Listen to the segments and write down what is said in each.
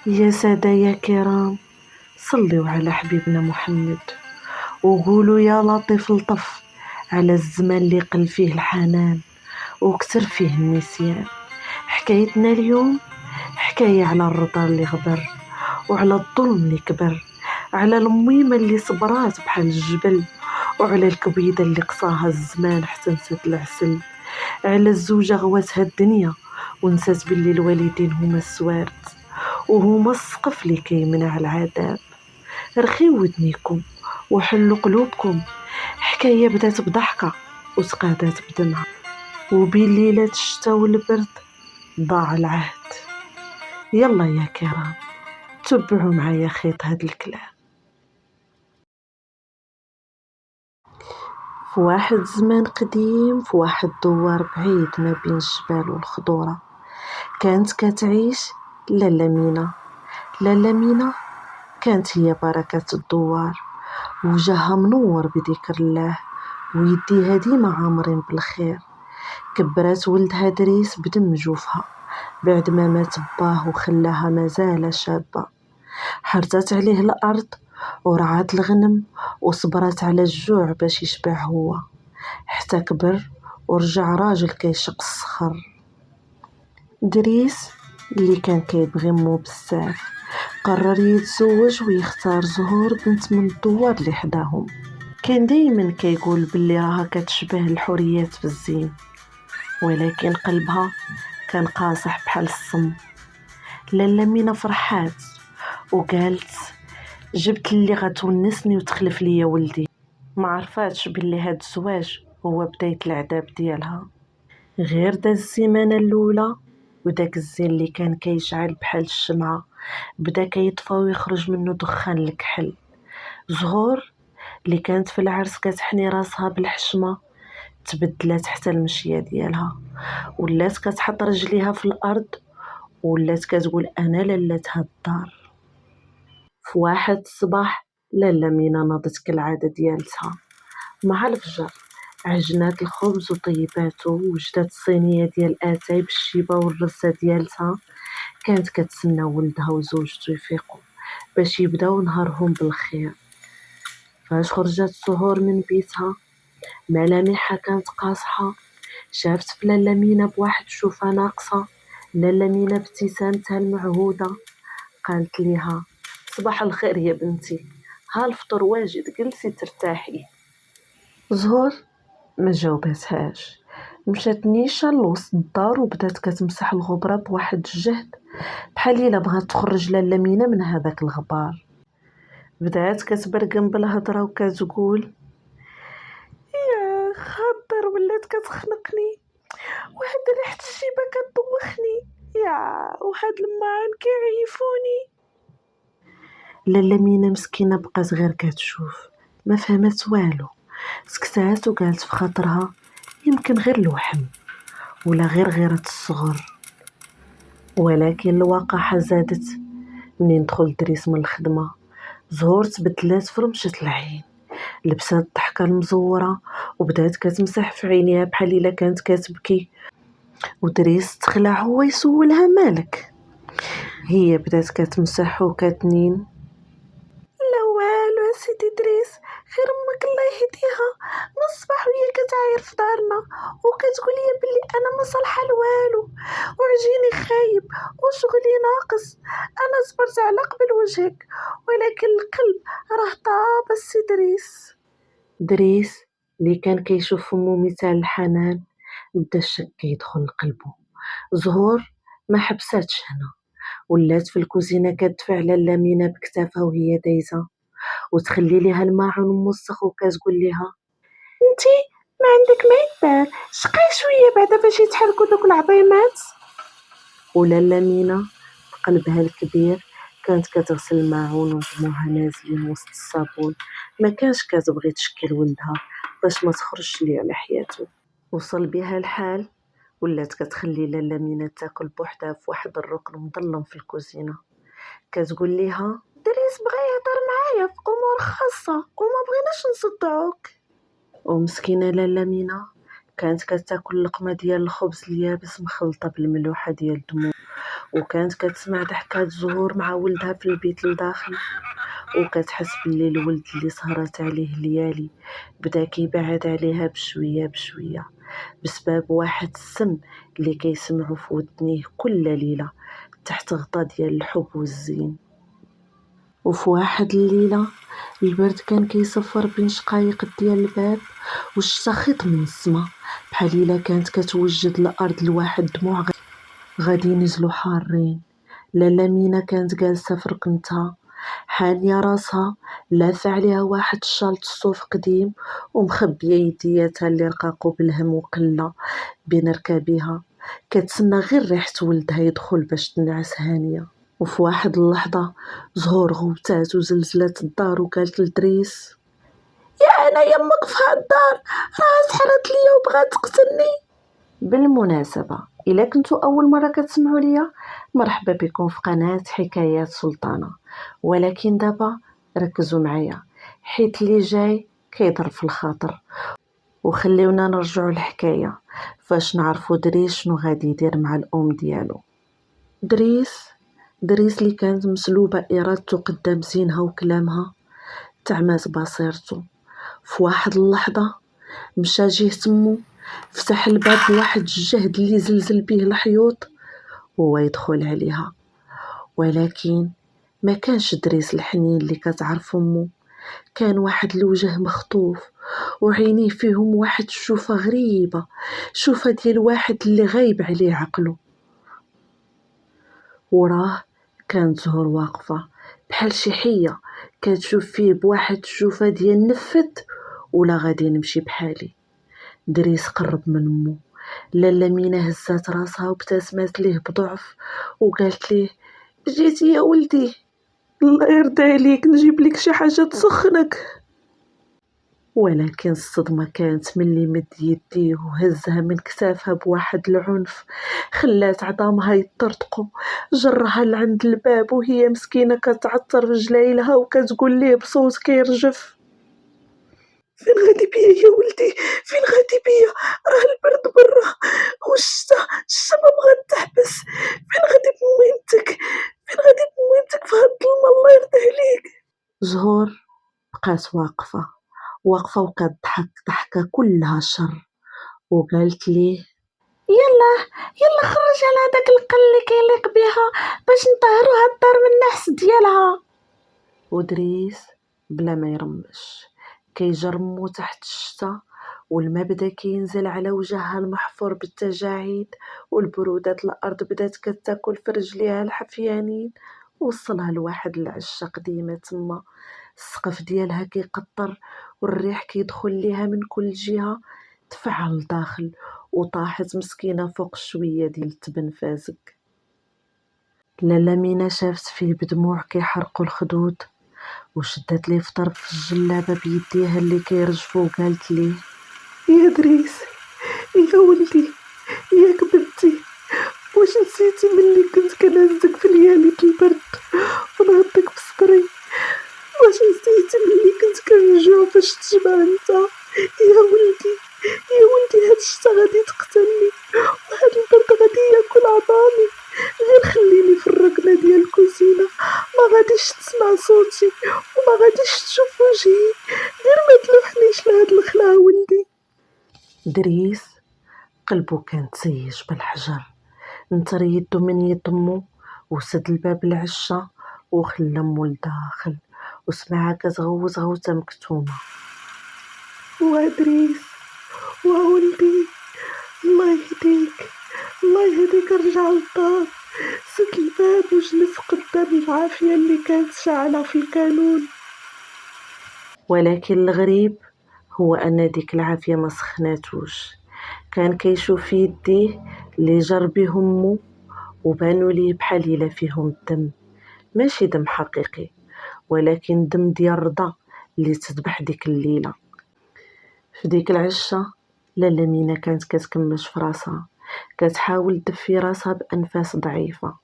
يا سادة يا كرام، صلوا على حبيبنا محمد وقولوا يا لطيف لطف على الزمان اللي قل فيه الحنان وكتر فيه النسيان. حكايتنا اليوم حكاية على الرضا اللي غبر، وعلى الظلم اللي كبر، على الميمة اللي صبرات بحال الجبل، وعلى الكبيدة اللي قصاها الزمان حتى نسات العسل، على الزوجة غواتها الدنيا ونسات باللي الوالدين هما السوارت وهما السقف اللي كيمنع العذاب. رخيو ودنيكم وحلوا قلوبكم، حكاية بدات بضحكة وتقادات بدمعة، وبين ليلة الشتا والبرد ضاع العهد. يلا يا كرام تبعوا معايا خيط هاد الكلام. في واحد الزمان قديم، في واحد الدوار بعيد ما بين الجبال والخضورة، كانت كتعيش لاله مينا. لاله مينا كانت هي بركة الدوار، وجهها منور بذكر الله ويديها ديما عامرين بالخير. كبرات ولدها دريس بدم جوفها بعد ما مات باه وخلاها مازال شابة. حرثت عليه الأرض ورعات الغنم وصبرت على الجوع باش يشبع هو، حتى كبر ورجع راجل كيشق الصخر. دريس اللي كان كيبغي مو بزاف قرر يتزوج ويختار زهور بنت من الدوار اللي حداهم. كان دايما كيقول باللي راها كتشبه الحوريات في الزين، ولكن قلبها كان قاصح بحال الصم. لاله مينا فرحات وقالت جبت اللي غتونسني وتخلف ليا ولدي. ما عرفاتش باللي هاد الزواج هو بداية العذاب ديالها. غير داز السيمانه الاولى وداك الزين اللي كان كيشعل بحال الشمعة بدا كيطفى ويخرج منه دخان الكحل. زهور اللي كانت في العرس كتحني راسها بالحشمه تبدلات حتى المشيه ديالها، ولات كتحط رجليها في الارض ولات كتقول انا لاله هاد الدار. في واحد الصباح لاله مينا ناضت كالعاده ديالتها مع الفجر، عجنات الخبز وطيباتو وجدات الصينيه ديال اتاي بالشيبه والرزه ديالتها. كانت كتسنى ولدها وزوجته يفيقوا باش يبداو نهارهم بالخير. فاش خرجت سهور من بيتها ملامحها كانت قاصحه، شافت في لاله مينا بواحد الشوفه ناقصه. لاله مينا بابتسامتها المعهوده قالت ليها صباح الخير يا بنتي، ها الفطور واجد جلسي ترتاحي. زهور ما جاوبتهاش، مشات نيشان لوسط الدار وبدات كتمسح الغبره بواحد الجهد بحال الا بغات تخرج لاله مينا من هذاك الغبار. بدات كتبرقم بالهضره وكتقول يا خاطر ولات كتخنقني، وهاد ريحه الشيبه كتدوخني، يا وهاد الماعن كيعيفوني. لاله مينا مسكينه بقات غير كتشوف، ما فهمت والو. سكتات وقالت في خاطرها يمكن غير الوحم ولا غير غيرة الصغر. ولكن الواقعة زادت منين دخل دريس من الخدمة. زهور تبدلات في رمشة العين، لبسات الضحكة المزورة وبدات كتمسح في عينيها بحال الا كانت كتبكي. ودريس تخلع هو يسولها مالك، هي بدات كتمسح وكتنين لا والو سيدي دريس، غير امك الله يهديها من الصباح وهي كتعاير في دارنا وكتقول لي بلي انا ما صالحه لوالو وعجيني خايب وشغلي ناقص. انا صبرت على قبل وجهك ولكن القلب راه طاب السي دريس. دريس اللي كان كيشوف امو مثال الحنان بدا الشك كيدخل لقلبه. زهور ما حبساتش هنا، ولات في الكوزينه كتدفع على لامينه بكتافها وهي دايزه وتخلي ليها الماعون موسخ وكتقول ليها انتي ما عندك ما يدار، شقي شويه بعدا باش يتحركوا دوك العظيمات. ولاله مينا بقلبها الكبير كانت كتغسل الماعون ودموعها نازلين وسط الصابون، ما كانش كتبغي تشكل ولدها باش ما تخرجش ليه على حياته. وصل بها الحال ولات كتخلي لاله مينا تاكل بوحدها في واحد الركن مظلم في الكوزينه، كتقول ليها دريس بغا يهضر معايا في امور خاصه وما بغيناش نصدعوك. ومسكينه لاله مينا كانت كتاكل لقمه ديال الخبز اليابس مخلطه بالملوحه ديال الدموع وكانت كتسمع ضحكات زهور مع ولدها في البيت لداخل، وكتحس بلي الولد اللي سهرات عليه ليالي بدا كيبعد عليها بشويه بشويه بسبب واحد السم اللي كيسمعو في ودنيه كل ليله تحت غطاء ديال الحب والزين. وفي واحد الليله البرد كان كيصفر بين شقايق ديال الباب، والشتا خيط من السما بحال الا كانت كتوجد الارض لواحد دموع غادي ينزلوا حارين. لاله مينا كانت جالسه في ركنتها حانيه راسها، لافه عليها واحد الشال الصوف قديم ومخبيه يدياتها اللي رقاقو بالهم وقله بين ركابيها، كتسنى غير ريحه ولدها يدخل باش تنعس هانيه. وفي واحد اللحظه زهور غوتات وزلزلات الدار وقالت لدريس: يا انا يمك في هاد الدار راه سحرت ليا وبغات تقتلني. بالمناسبة إلا كنتو أول مرة كتسمعوا ليا، مرحبا بكم في قناة حكايات سلطانة. ولكن دابا ركزوا معايا حيت اللي جاي كيضرب في الخاطر، وخليونا نرجعوا الحكاية فاش نعرفوا دريس شنو غادي يدير مع الأم ديالو. دريس اللي كانت مسلوبة إرادته قدام زينها وكلامها تعمات بصيرته. في واحد اللحظة مشى جيه تمو فتح الباب بواحد الجهد اللي زلزل به الحيوط وهو يدخل عليها، ولكن ما كانش دريس الحنين اللي كتعرف امه. كان واحد الوجه مخطوف وعينيه فيهم واحد الشوفة غريبة، شوفة ديال واحد اللي غايب عليه عقله. وراه كانت زهور واقفة بحال شي حية كتشوف فيه بواحد الشوفة ديال نفد ولا غادي نمشي بحالي. دريس قرب من امه، لاله مينا هزات راسها وابتسمات ليه بضعف وقالت ليه: جيتي يا ولدي، الله يرضى عليك نجيب لك شي حاجه تسخنك. ولكن الصدمه كانت ملي مد يديه وهزها من كتافها بواحد العنف خلات عظامها يطرطقوا، جرها لعند الباب وهي مسكينه كتعثر رجليها وكتقول ليه بصوت كيرجف: فين غادي بيا يا ولدي، فين غادي بيا، راه البرد برا والشتا ما بغات تحبس، فين غادي بموينتك، فين غادي بموينتك في هاد الظلمه، الله يرضي عليك. زهور بقات واقفه وكتضحك ضحكه كلها شر وقالت ليه: يلا خرج على داك القل اللي كيليق بها باش نطهروا هاد الدار من النحس ديالها. ودريس بلا ما يرمش كيجرمو تحت الشتا، والما بدا كينزل على وجهها المحفور بالتجاعيد، والبرودات الارض بدات كتاكل في رجليها الحفيانين. وصلها لواحد العشه قديمه تما السقف ديالها كيقطر والريح كيدخل ليها من كل جهه، تفعل داخل وطاحت مسكينه فوق شويه ديال التبن فازق. لاله مينا شافت فيه بدموع كيحرقوا الخدود وشدت ليه في طرف الجلابه بيديها اللي كيرجفوا وقالت ليه: يا دريس يا ولدي، يا كبرتي، واش نسيتي ملي كنت كنهزك في ليالي البرد ونهضك بصدري؟ واش نسيتي ملي كنت كنجوع فاش تجمع انت؟ يا ولدي يا ولدي، هاد الشتا غادي تقتلني وهاد البرد غادي ياكل عظامي، غير خليني في الركنه ديال الكوزينه، ما غاديش تسمع صوتي وما غاديش تشوف وجهي، غير ما تلوحنيش لهاد الخلع ولدي. دريس قلبو كان تسيج بالحجر، نطر يدو من يد امو وسد الباب العشة وخلى امو لداخل وسمعها كتغوت غوته مكتومه: وادريس وولدي، الله يهديك، الله يهديك، رجع للدار، سد الباب وجلس قدام العافية اللي كانت شاعلة في الكانون. ولكن الغريب هو أن ديك العافية ما سخناتوش، كان كيشوف في يديه اللي جر بيهم مو وبانوا ليه بحال إلا فيهم الدم، ماشي دم حقيقي ولكن دم ديال رضا اللي تذبح ديك الليلة. في ديك العشة لاله مينا كانت كتكمش في راسها، كتحاول تدفي راسها بأنفاس ضعيفة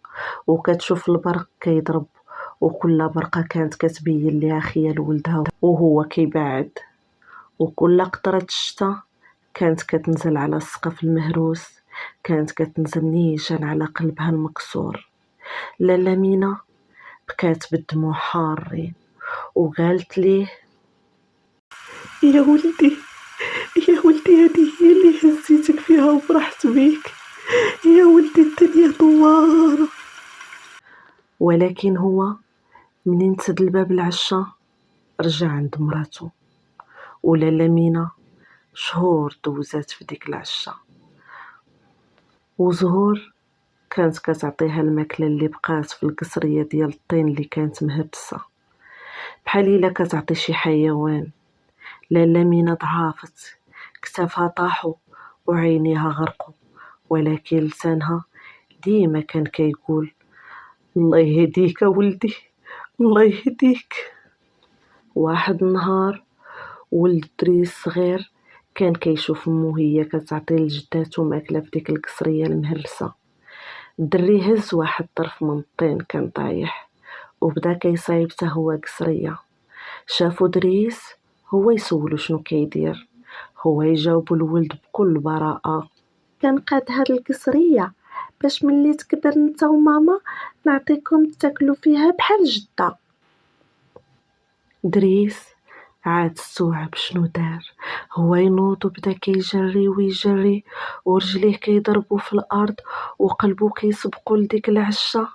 وكتشوف البرق كيضرب، وكل برقة كانت كتبين ليها خيال ولدها وهو كيبعد، وكل قطرة الشتا كانت كتنزل على السقف المهروس كانت كتنزل نيشان على قلبها المكسور. لاله مينا بكات بالدموع حارين وقالت ليه: يا ولدي، يا ولدي، هذه هي اللي هزيتك فيها وفرحت بيك. يا ولدي، الدنيا دوارة. ولكن هو منين سد الباب العشا رجع عند مراتو. ولاله مينا شهور دوزات في ديك العشا، وزهور كانت كتعطيها الماكلة اللي بقات في القصرية ديال الطين اللي كانت مهبسة بحال إلا كتعطي شي حيوان. لاله مينا ضعافت، كتافها طاحوا وعينيها غرقوا، ولكن لسانها ديما كان كيقول: الله يهديك ولدي، الله يهديك. واحد النهار ولد دريس صغير كان كيشوف امو هي كتعطي لجداتو ماكله في ديك القصريه المهرسه. الدري هز واحد الطرف من الطين كان طايح وبدا كيصايب حتى هو قصريه. شافو دريس هو يسولو شنو كيدير، هو يجاوبو الولد بكل براءه: كنقاد هاد القصريه باش ملي تكبر نتا وماما نعطيكم تاكلوا فيها بحال جده. دريس عاد استوعب شنو دار، هو ينوض وبدا كيجري ويجري ورجليه كيضربوا في الارض وقلبو كيسبقو لديك العشا.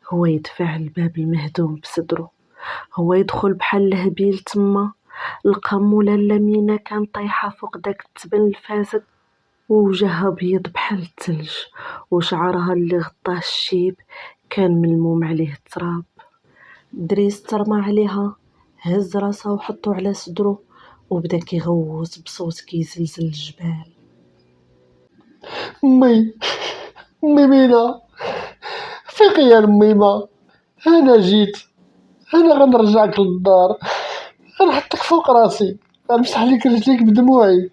هو يدفع الباب المهدوم بصدرو، هو يدخل بحال الهبيل تما. لقى مولا مينا كان طايحه فوق داك التبن الفاسد ووجهها بيض بحال الثلج، وشعرها اللي غطاه الشيب كان ملموم عليه التراب. دريس ترمى عليها، هز راسها وحطو على صدرو وبدا كيغوت بصوت كيزلزل الجبال: أمي، أمي مينا، فيقي يا الميمة، أنا جيت، أنا غنرجعك للدار، غنحطك فوق راسي، غنمسح ليك رجليك بدموعي،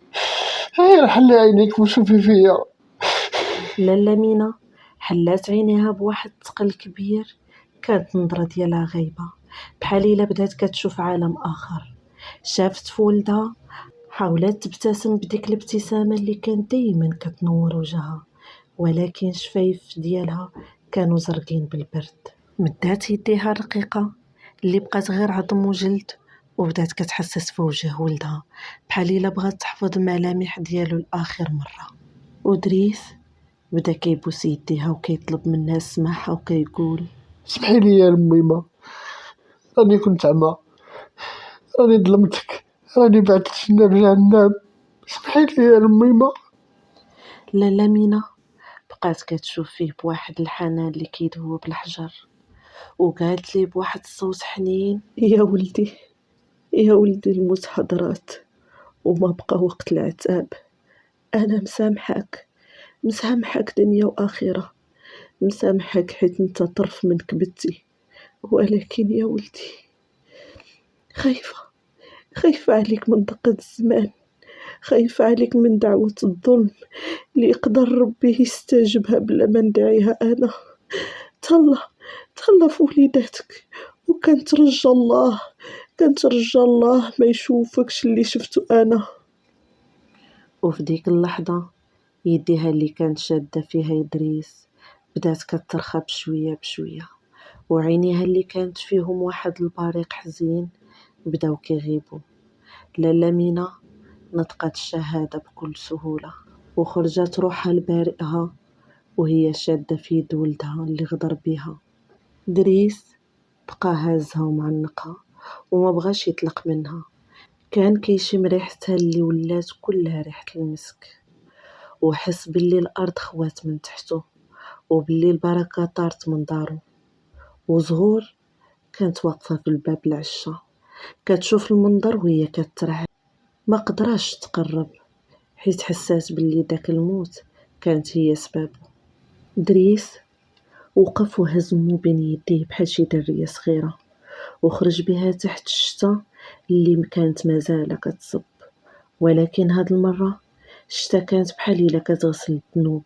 غير حلي عينيك وشوفي فيا. لاله مينا حلات عينيها بواحد الثقل كبير، كانت النظرة ديالها غايبة بحال إلا بدات كتشوف عالم آخر. شافت في ولدها، حاولت تبتسم بديك الابتسامة اللي كانت دايما كتنور وجهها، ولكن الشفايف ديالها كانوا زرقين بالبرد. مدات يديها الرقيقة اللي بقات غير عظم وجلد وبدات كتحسس في وجه ولدها بحال إلا بغات تحفظ الملامح ديالو لآخر مرة. ودريس بدا كيبوس يديها وكيطلب منها السماحة وكيقول: سمحي لي يا الميمة، راني كنت عمى، راني ظلمتك، راني بعت الجنة بجهنم، سمحي لي يا الميمة. لاله مينا بقات كتشوف فيه بواحد الحنان اللي كيدوب الحجر، وقالت ليه بواحد الصوت حنين: يا ولدي، يا ولدي، الموت حضرات وما بقى وقت العتاب. انا مسامحك دنيا واخره، مسامحك حيت انت طرف من كبدتي. ولكن يا ولدي، خايفه خايفه عليك من دقة الزمان، خايفه عليك من دعوة الظلم اللي يقدر ربي يستجبها بلا ما ندعيها انا. تهلا في وليداتك، كنترجى الله ما يشوفكش اللي شفتو انا. وفي ديك اللحظة يديها اللي كانت شادة فيها إدريس بدات كترخى بشوية بشوية، وعينيها اللي كانت فيهم واحد البريق حزين بداو كيغيبوا. لاله مينا نطقت الشهادة بكل سهولة وخرجت روحها لبارئها وهي شادة في يد ولدها اللي غدر بيها. دريس بقى هازها ومعنقها وما بغاش يطلق منها، كان كيشم ريحتها اللي ولات كلها ريحة المسك، وحس باللي الأرض خوات من تحته وباللي البركة طارت من دارو. وزهور كانت واقفة في الباب العشا كتشوف المنظر وهي كترعد، ما قدراش تقرب حيت حسات باللي داك الموت كانت هي سببه. دريس وقف وهز مو بين يديه بحال شي درية صغيرة وخرج بها تحت الشتا اللي كانت مازال كتصب، ولكن هاد المرة الشتا كانت بحال إلا كتغسل الذنوب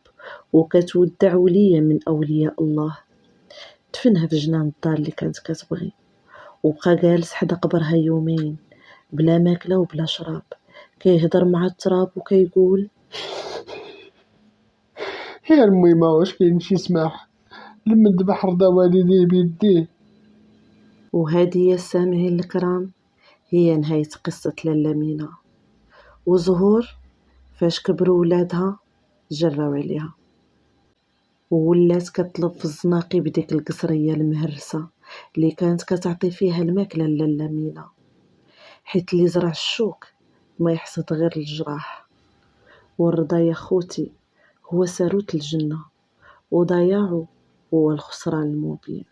وكتودع ولية من أولياء الله. دفنها في جنان الدار اللي كانت كتبغي، وبقى جالس حدا قبرها يومين بلا ماكلة وبلا شراب، كيهضر مع التراب وكيقول: يا الميمة، واش كاين شي سماح؟ لما ذبح رضا والديه بيديه. وهذه يا السامعين الكرام هي نهاية قصة لاله مينا. وزهور فاش كبروا ولادها جراو عليها وولات كطلب في الزناقي بديك القصرية المهرسة اللي كانت كتعطي فيها الماكلة لاله مينا، حيت اللي زرع الشوك ما يحصد غير الجراح. والرضا يا خوتي هو ساروت الجنة، وضياعه هو الخسران المبين.